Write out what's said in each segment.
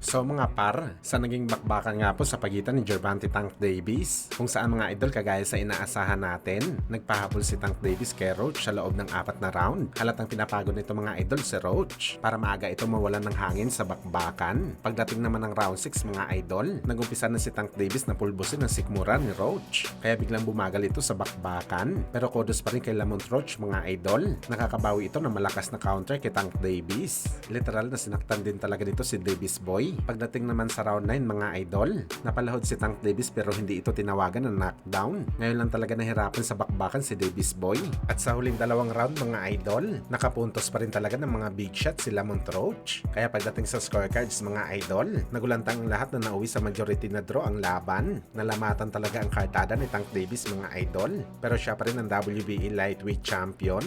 So mga par, sa naging bakbakan nga po sa pagitan ni Gervonta Tank Davis, kung saan mga idol kagaya sa inaasahan natin, nagpahabol si Tank Davis kay Roach sa loob ng 4 na round. Halatang pinapagod nito mga idol si Roach para maaga ito mawalan ng hangin sa bakbakan. Pagdating naman ng round 6 mga idol, nagumpisa na si Tank Davis na pulbusin ang sikmura ni Roach. Kaya biglang bumagal ito sa bakbakan. Pero kudos pa rin kay Lamont Roach mga idol. Nakakabawi ito ng malakas na counter kay Tank Davis. Literal na sinaktan din talaga dito si Davis Boy. Pagdating naman sa round 9 mga idol, napalahod si Tank Davis pero hindi ito tinawagan ng knockdown. Ngayon lang talaga nahirapan sa bakbakan si Davis Boy. At sa huling dalawang round mga idol, nakapuntos pa rin talaga ng mga big shot si Lamont Roach. Kaya pagdating sa scorecards mga idol, nagulantang ang lahat na nauwi sa majority na draw ang laban. Nalamatan talaga ang kartada ni Tank Davis mga idol. Pero siya pa rin ang WBA lightweight champion.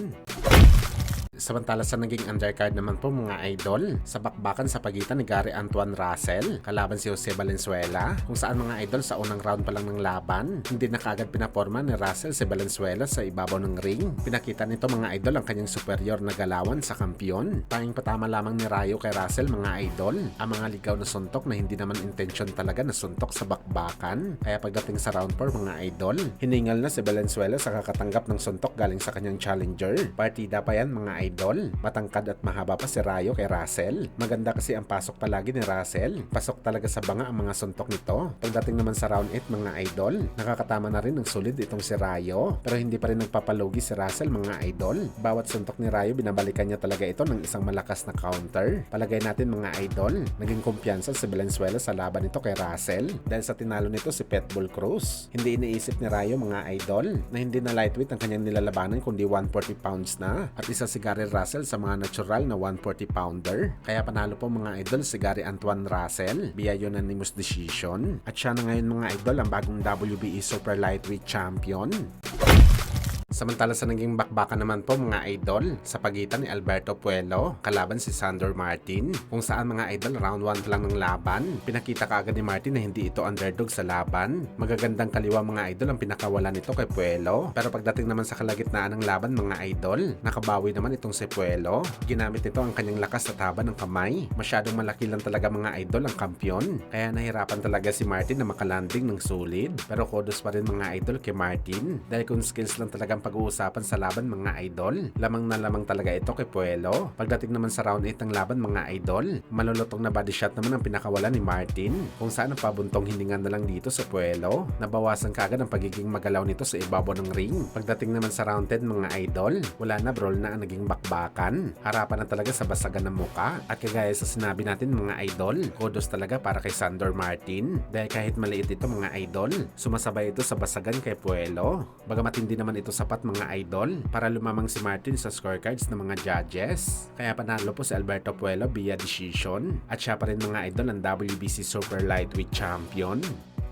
Samantala sa naging undercard naman po mga idol, sa bakbakan sa pagitan ni Gary Antoine Russell kalaban si Jose Valenzuela, kung saan mga idol sa unang round pa lang ng laban, hindi na kagad pinaporma ni Russell si Valenzuela sa ibabaw ng ring. Pinakita nito mga idol ang kanyang superior na galawan sa kampiyon. Tanging patama lamang ni Rayo kay Russell mga idol, ang mga ligaw na suntok na hindi naman intensyon talaga na suntok sa bakbakan. Kaya pagdating sa round 4 mga idol, hiningal na si Valenzuela sa kakatanggap ng suntok galing sa kanyang challenger. Partida pa yan mga idol, matangkad at mahaba pa si Rayo kay Russell. Maganda kasi ang pasok palagi ni Russell. Pasok talaga sa banga ang mga suntok nito. Pagdating naman sa round 8 mga idol, nakakatama na rin ng solid itong si Rayo. Pero hindi pa rin nagpapalugi si Russell mga idol. Bawat suntok ni Rayo binabalikan niya talaga ito ng isang malakas na counter. Palagay natin mga idol, naging kumpiyansa si Valenzuela sa laban nito kay Russell dahil sa tinalo nito si Pitbull Cruz. Hindi iniisip ni Rayo mga idol na hindi na lightweight ang kanyang nilalabanan kundi 140 pounds na at isa si Gary Russell sa mga natural na 140 pounder. Kaya panalo po mga idol si Gary Antoine Russell via unanimous decision. At siya na ngayon mga idol ang bagong WBE Super Lightweight Champion. Samantala sa naging bakbakan naman po mga idol, sa pagitan ni Alberto Puello kalaban si Sandor Martin, kung saan mga idol round 1 lang ng laban, pinakita kaagad ni Martin na hindi ito underdog sa laban. Magagandang kaliwa mga idol ang pinakawalan nito kay Puello. Pero pagdating naman sa kalagitnaan ng laban mga idol, nakabawi naman itong si Puello. Ginamit nito ang kanyang lakas at haba ng kamay. Masyadong malaki lang talaga mga idol ang kampyon. Kaya nahirapan talaga si Martin na makalanding ng solid. Pero kudos pa rin mga idol kay Martin. Dahil kung skills lang talagang pag-uusapan sa laban mga idol, lamang na lamang talaga ito kay Puello. Pagdating naman sa round 8 ng laban mga idol, malulutong na body shot naman ang pinakawalan ni Martin, kung saan ang pabuntong hininga na lang dito sa Puello. Nabawasan kagad ang pagiging magalaw nito sa ibabaw ng ring. Pagdating naman sa round 10 mga idol, wala na, brawl na ang naging bakbakan. Harapan na talaga sa basagan ng muka. At kagaya sa sinabi natin mga idol, kudos talaga para kay Sandor Martin. Dahil kahit maliit ito mga idol, sumasabay ito sa basagan kay Puello. Bagamat hindi naman ito sapat mga idol para lumamang si Martin sa scorecards ng mga judges. Kaya panalo po si Alberto Puello via decision at siya pa rin mga idol ang WBC Super Lightweight Champion.